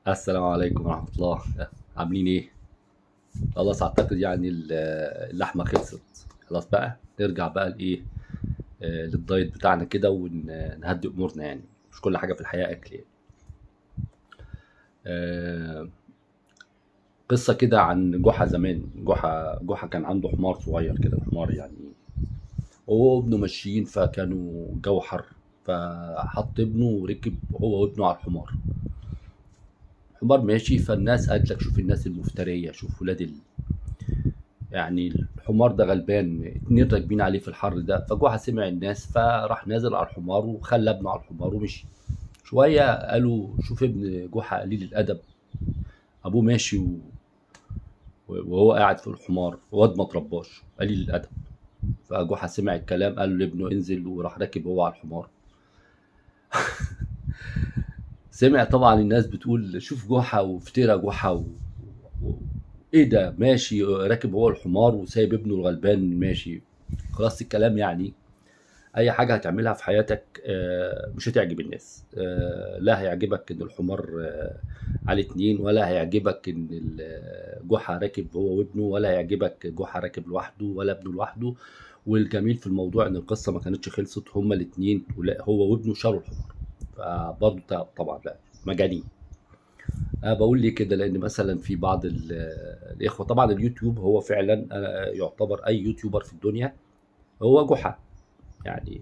السلام عليكم ورحمة الله. عاملين ايه؟ خلاص اعتقد يعني اللحمة خلصت. خلاص بقى نرجع بقى لايه، للدايت بتاعنا كده ونهدي امورنا، يعني مش كل حاجة في الحياة اكل يعني. آه، قصة كده عن جحا زمان. جحا كان عنده حمار صغير كده، حمار يعني. هو وابنه ماشيين فكانوا جو حر، فحط ابنه وركب هو وابنه على الحمار. الحمار ماشي، فالناس قالت لك شوف الناس المفترية، شوف ولاد يعني الحمار ده غلبان، اتنين راكبين عليه في الحر ده. فجوحة سمع الناس فراح نازل على الحمار وخلى ابنه على الحمار ومشي. شوية قالوا شوف ابن جحا قليل الأدب، أبوه ماشي وهو قاعد في الحمار، واد ما ترباش قليل الأدب. فجحا سمع الكلام قال لابنه انزل، وراح راكب هو على الحمار. سمع طبعا الناس بتقول شوف جحا وافترى جحا و... ايه ده ماشي راكب هو الحمار وسايب ابنه الغلبان ماشي. خلاص الكلام يعني اي حاجه هتعملها في حياتك مش هتعجب الناس. لا هيعجبك ان الحمار على اتنين، ولا هيعجبك ان جحا راكب هو وابنه، ولا هيعجبك جحا راكب لوحده ولا ابنه لوحده. والجميل في الموضوع ان القصه ما كانتش خلصت هما الاتنين، ولا هو وابنه شالوا الحمار. فبرضه طبعا لا مجانين. أنا بقول ليه كده لان مثلا في بعض الاخوه، طبعا اليوتيوب هو فعلا يعتبر اي يوتيوبر في الدنيا هو جحا يعني.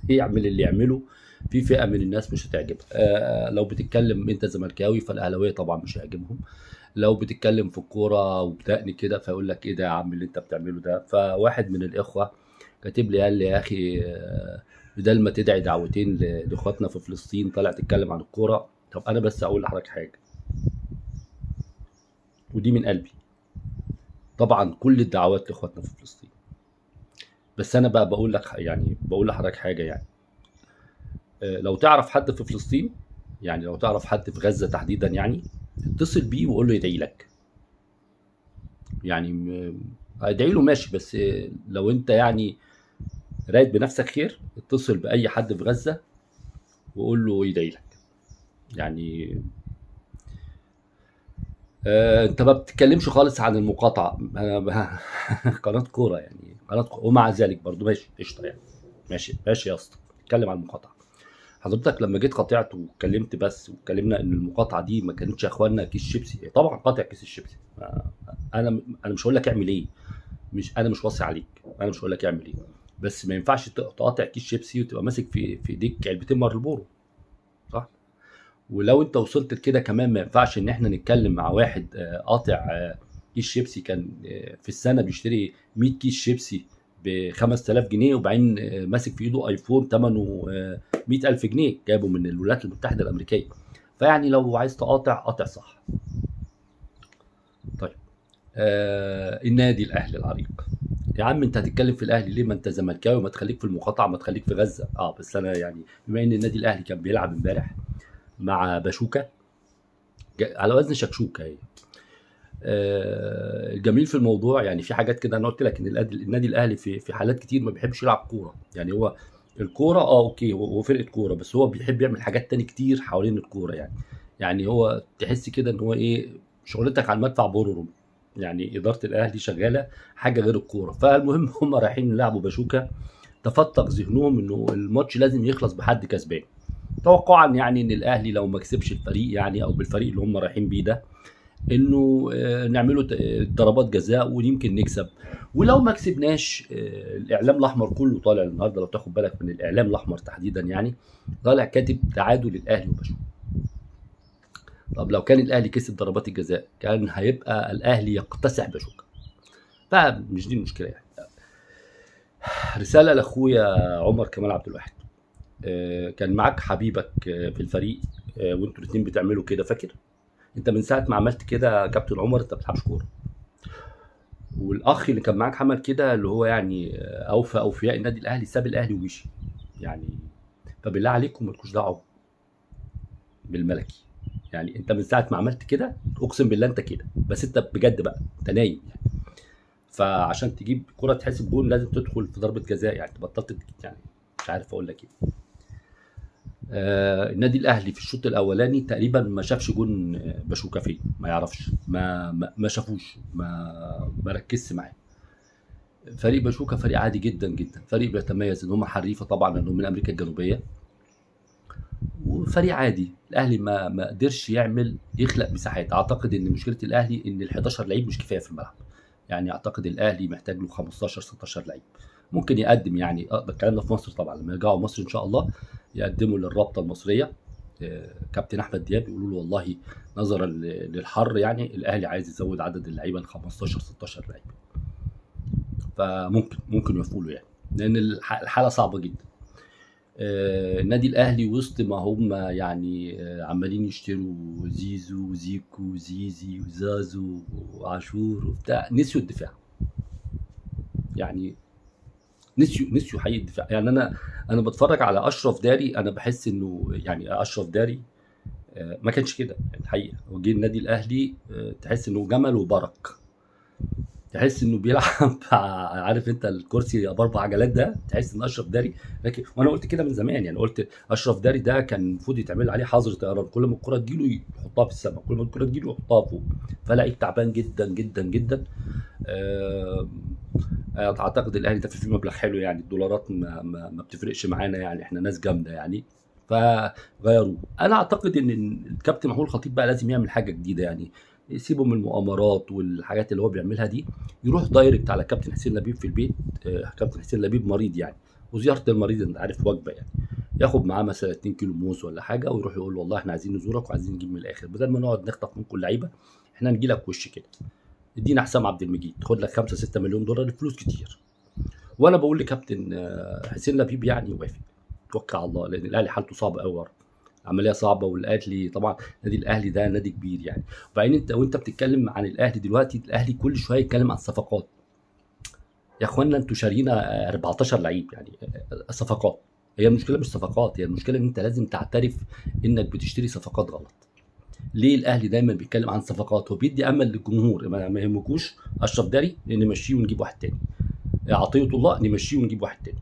يعمل اللي يعمله، في فئه من الناس مش هتعجبها. لو بتتكلم انت زملكاوي فالاهلاويه طبعا مش هيعجبهم. لو بتتكلم في الكوره وبتأني كده فيقول لك ايه ده يا عم اللي انت بتعمله ده. فواحد من الاخوه كاتب لي قال لي يا اخي بدل ما تدعي دعوتين لاخواتنا في فلسطين طالع تتكلم عن الكوره. طب انا بس اقول لحضرتك حاجه، ودي من قلبي. طبعا كل الدعوات لاخواتنا في فلسطين، بس انا بقى بقول لك يعني بقول لحضرتك حاجه يعني. لو تعرف حد في فلسطين، يعني لو تعرف حد في غزة تحديدا يعني، اتصل بيه وقول له يدعي لك. يعني ادعي له ماشي، بس لو انت يعني رايد بنفسك خير اتصل بأي حد في غزة وقول له يدعي لك يعني. انت ما بتتكلمش خالص عن المقاطعة. انا قناة كورة يعني، قناة كورة. ومع ذلك برضو ماشي قشطة يعني. ماشي ماشي يا اسطى، اتكلم عن المقاطعة. حضرتك لما جيت قاطعت واتكلمت بس واتكلمنا ان المقاطعه دي ما كانتش يا اخوانا كيس شيبسي، طبعا قاطع كيس الشيبسي. انا مش هقول لك اعمل ايه، مش انا مش واصي عليك، انا مش هقول لك اعمل ايه. بس ما ينفعش تقاطع كيس شيبسي وتبقى ماسك في ايديك علبتين مارلبورو، صح؟ ولو انت وصلت لكده كمان ما ينفعش ان احنا نتكلم مع واحد قاطع كيس شيبسي كان في السنه بيشتري 100 كيس شيبسي ب 5000 جنيه، وبعدين ماسك في ايده ايفون ثمنه 100000 جنيه جايبه من الولايات المتحده الامريكيه. فيعني لو عايز تقاطع قاطع صح. طيب النادي الاهلي العريق. يا عم انت هتتكلم في الاهلي ليه؟ ما انت زملكاوي، ما تخليك في المقاطعه، ما تخليك في غزه. بس انا يعني بما ان النادي الاهلي كان بيلعب امبارح مع باشوكا، على وزن شكشوكه هي. الجميل في الموضوع يعني في حاجات كده، انا قلت لك ان النادي الاهلي في حالات كتير ما بيحبش يلعب كوره. يعني هو الكوره اوكي، هو فرقه كوره، بس هو بيحب يعمل حاجات تاني كتير حوالين الكوره يعني. يعني هو تحس كده ان هو ايه، شغلتك على المدفع بوررم. يعني اداره الاهلي شغاله حاجه غير الكوره. فالمهم هم رايحين يلعبوا باشوكا، تفتق ذهنهم انه الماتش لازم يخلص بحد كسبان، توقعا يعني ان الاهلي لو ما كسبش الفريق يعني، او بالفريق اللي هم رايحين بيه ده، انه نعمله ضربات جزاء ويمكن نكسب. ولو ما كسبناش الاعلام الاحمر كله طالع النهارده، لو تاخد بالك من الاعلام الاحمر تحديدا يعني، طالع كاتب تعادل الاهلي وبشوف. طب لو كان الاهلي كسب ضربات الجزاء كان هيبقى الاهلي يقتسح بشوكه. فمش دي المشكله يعني. رساله لاخويا عمر كمال عبد الواحد. كان معاك حبيبك في الفريق، وانتوا الاثنين بتعملوا كده، فاكر؟ انت من ساعه ما عملت كده يا كابتن عمر انت ما بتلعبش كوره. والاخ اللي كان معاك عمل كده، اللي هو يعني اوفى اوفياء النادي الاهلي، ساب الاهلي ومشي يعني. فبالله عليكم مالكوش دعوه بالملكي. يعني انت من ساعه ما عملت كده اقسم بالله انت كده، بس انت بجد بقى انت نايم يعني. فعشان تجيب كره تحسب جون لازم تدخل في ضربه جزاء يعني، بطلت يعني. مش عارف اقول لك ايه. النادي الاهلي في الشوط الاولاني تقريبا ما شافش جون باشوكا فين، ما يعرفش، ما شافوش، ما ركزش معاه. فريق باشوكا فريق عادي جدا جدا، فريق بيتميز ان هم حريفه طبعا لانهم من امريكا الجنوبيه، وفريق عادي. الاهلي ما قدرش يخلق مساحات. اعتقد ان مشكله الاهلي ان ال 11 لعيب مش كفايه في الملعب. يعني اعتقد الاهلي محتاج له 15 16 لعيب ممكن يقدم، يعني الكلام ده في مصر طبعا، لما يرجعوا مصر ان شاء الله يقدموا للرابطه المصريه كابتن احمد دياب، يقولوا له والله نظرا للحر يعني الاهلي عايز يزود عدد اللعيبه ل 15 16 لعيب، فممكن يوافقوا له يعني، لان الحاله صعبه جدا. النادي الاهلي وسط ما هم يعني عمالين يشتروا زيزو وزيكو وزيزي وزازو وعاشور وبتاع، نسيوا الدفاع. يعني نسيوا حقيقي الدفاع. يعني انا بتفرج على اشرف داري، انا بحس انه يعني اشرف داري ما كانش كده الحقيقه. وجه النادي الاهلي تحس انه جمل وبرك، تحس انه بيلعب عارف انت الكرسي باربع عجلات ده، تحس ان اشرف داري. لكن وانا قلت كده من زمان، يعني قلت اشرف داري ده كان المفروض يتعمل عليه حظر طيران، كل ما الكره تجيله يحطها في السماء، كل ما الكره تجيله يحطها فوق. فلاعب تعبان جدا جدا جدا. اعتقد الاهلي دافع فيه مبلغ حلو، يعني الدولارات ما بتفرقش معانا، يعني احنا ناس جامده يعني، فغيروه. انا اعتقد ان الكابتن محمود الخطيب بقى لازم يعمل حاجه جديده، يعني يسيبه من المؤامرات والحاجات اللي هو بيعملها دي، يروح دايركت على كابتن حسين لبيب في البيت. كابتن حسين لبيب مريض يعني، وزياره المريض انت عارف وجبه يعني، ياخد معاه مثلا 2 كيلو موز ولا حاجه، ويروح يقول له والله احنا عايزين نزورك وعايزين نجيب من الاخر، بدل ما نقعد نخطف منكم اللعيبه احنا نجي لك وش كده. ادينا حسام عبد المجيد خد لك 5 6 مليون دولار، فلوس كتير. وانا بقول لكابتن حسين لبيب يعني يوافق، توكل على الله، لان الاهلي حالته صعبه قوي ورا، عمليه صعبه. والاهلي طبعا النادي الاهلي ده نادي كبير يعني. وبعدين وانت بتتكلم عن الاهلي دلوقتي، الاهلي كل شويه يتكلم عن صفقات. يا اخوانا انتوا شاريين 14 لعيب يعني صفقات. هي المشكله مش صفقات، هي المشكله ان انت لازم تعترف انك بتشتري صفقات غلط. ليه الاهلي دايما بيتكلم عن صفقات؟ هو بيدي امل للجمهور، ما يهمكوش اشرف داري نمشيه ونجيب واحد تاني، عطيه الله نمشيه ونجيب واحد تاني.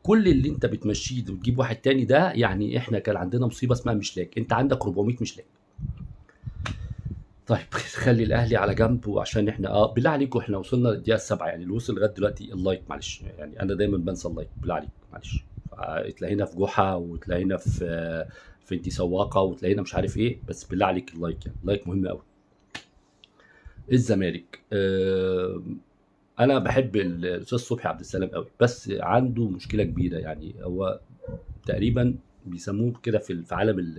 كل اللي انت بتمشيه وتجيب واحد تاني ده، يعني احنا كان عندنا مصيبه اسمها مشلاك، انت عندك 400 مشلاك. طيب خلي الاهلي على جنب، وعشان احنا بالله عليكم احنا وصلنا للدقيقه 7 يعني، اللي وصل لغايه دلوقتي اللايك معلش، يعني انا دايما بنسى اللايك، بالله عليك معلش. تلاقينا في جحا، وتلاقينا في انتي سواقه، وتلاقينا مش عارف ايه، بس بالله عليك اللايك، يعني اللايك مهم قوي. الزمالك انا بحب الاستاذ صبحي عبد السلام قوي، بس عنده مشكله كبيره. يعني هو تقريبا بيسموه كده في عالم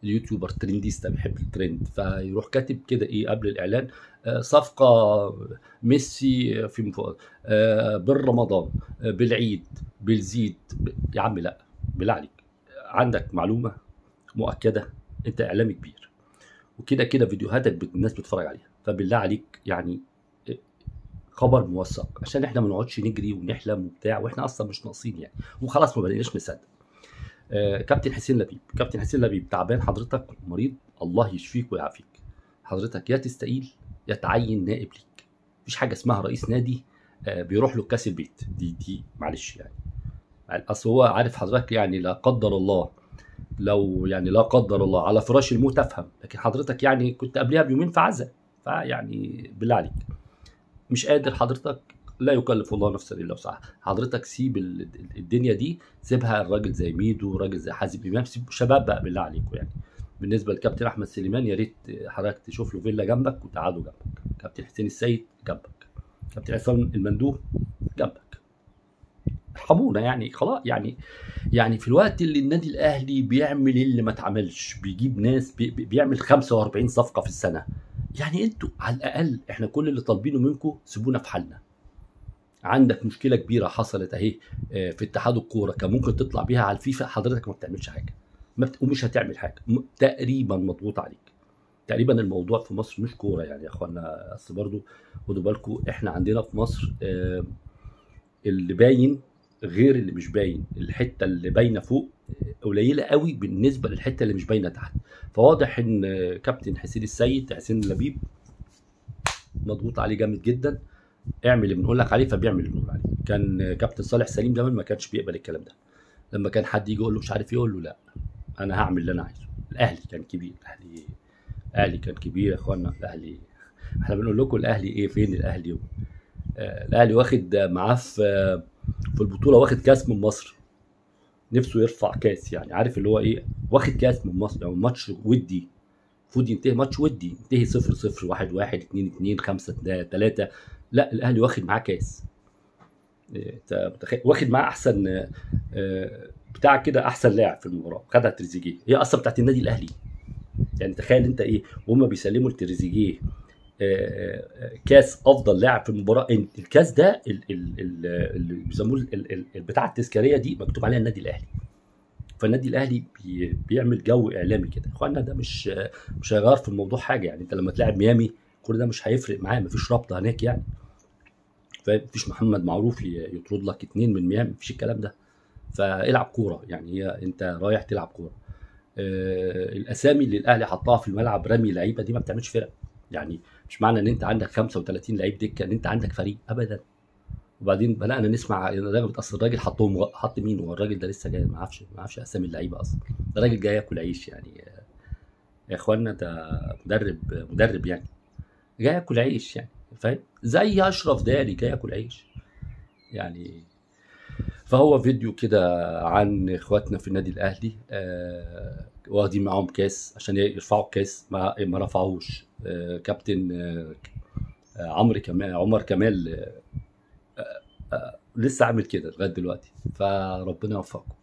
اليوتيوبر ترنديستا، بيحب الترند، فيروح كاتب كده ايه قبل الاعلان صفقه ميسي في بالرمضان بالعيد بالزيد يا عم لا، بالله عليك عندك معلومه مؤكده؟ انت اعلامي كبير، وكده كده فيديوهاتك الناس بتتفرج عليها، فبالله عليك يعني خبر موثق، عشان احنا ما نقعدش نجري ونحلم وبتاع، واحنا اصلا مش ناقصين يعني، وخلاص ما بقيناش نصدق. كابتن حسين لبيب، كابتن حسين لبيب تعبان حضرتك، مريض، الله يشفيك ويعافيك. حضرتك يا تستقيل يا تعين نائب ليك. مفيش حاجه اسمها رئيس نادي بيروح له كاس البيت، دي معلش يعني. اصل هو عارف حضرتك يعني لا قدر الله، لو يعني لا قدر الله على فراش الموت افهم، لكن حضرتك يعني كنت قبلها بيومين في عزا، فيعني بالله عليك مش قادر حضرتك، لا يكلف الله نفسا الا وسعها. حضرتك سيب الدنيا دي، سيبها الراجل زي ميدو، راجل زي حازم امام، سيب شباب بقى بالله عليكم يعني. بالنسبه للكابتن احمد سليمان، يا ريت حضرتك تشوف له فيلا جنبك وتقعدوا جنبك. كابتن حسين السيد جنبك، كابتن عصام المندوب جنبك، ارحمونا يعني خلاص يعني في الوقت اللي النادي الاهلي بيعمل اللي ما اتعملش، بيجيب ناس بيعمل 45 صفقه في السنه، يعني انتوا على الاقل احنا كل اللي طالبينه منكم سيبونا في حالنا. عندك مشكله كبيره حصلت اهي في اتحاد الكوره، كان ممكن تطلع بيها على الفيفا، حضرتك ما بتعملش حاجه، ومش هتعمل حاجه، تقريبا مضغوط عليك. تقريبا الموضوع في مصر مش كوره يعني يا اخوانا، اصل برضو خدوا بالكم احنا عندنا في مصر اللي باين غير اللي مش باين، الحته اللي باينه فوق قليله قوي بالنسبه للحته اللي مش باينه تحت. فواضح ان كابتن حسين السيد، حسين لبيب، مضغوط عليه جامد جدا. اعمل اللي بنقول لك عليه، فبيعمل اللي بنقول عليه. كان كابتن صالح سليم زمان ما كانش بيقبل الكلام ده، لما كان حد يجي يقول له مش عارف ايه يقول له لا، انا هعمل اللي انا عايزه. الاهلي كان كبير، الاهلي كان كبير يا اخوانا. الاهلي احنا بنقول لكم الاهلي ايه، فين الاهلي؟ الاهلي واخد معاه في البطوله، واخد كاس من مصر، نفسه يرفع كاس، يعني عارف اللي هو ايه، واخد كاس من مصر. يعني ماتش ودي المفروض ينتهي، ماتش ودي ينتهي 0-0 1-1 2-2 5-3، لا الاهلي واخد معاه كاس. انت متخيل؟ واخد معاه احسن بتاع كده، احسن لاعب في المباراه خدها تريزيجيه، هي اصلا بتاعت النادي الاهلي. يعني تخيل انت ايه، وهم بيسلموا لتريزيجيه كاس افضل لاعب في المباراه. الكاس ده اللي بيسموه بتاع التذكاريه دي مكتوب عليها النادي الاهلي. فالنادي الاهلي بيعمل جو اعلامي كده. اخوانا ده مش هيغير في الموضوع حاجه. يعني انت لما تلاعب ميامي كل ده مش هيفرق معاه، مفيش رابطه هناك يعني. فمفيش محمد معروف يطرد لك 2 من ميامي، مفيش الكلام ده. فالعب كوره، يعني هي انت رايح تلعب كوره. الاسامي اللي الاهلي حطها في الملعب رمي لعيبه دي ما بتعملش فرق. يعني مش معنى ان انت عندك 35 لعيب دكه ان انت عندك فريق ابدا. وبعدين بدانا نسمع الراجل، اصل الراجل حط مين؟ هو الراجل ده لسه جاي، ما اعرفش اسامي اللعيبه اصلا. ده راجل جاي ياكل عيش يعني. يا اخوانا ده مدرب يعني، جاي ياكل عيش يعني، فاهم؟ زي اشرف داري جاي ياكل عيش يعني. فهو فيديو كده عن اخواتنا في النادي الاهلي، واخدين معاهم كاس عشان يرفعوا الكاس، ما رفعوش. كابتن عمر كمال لسه عامل كده لغايه دلوقتي. فربنا يوفقكم.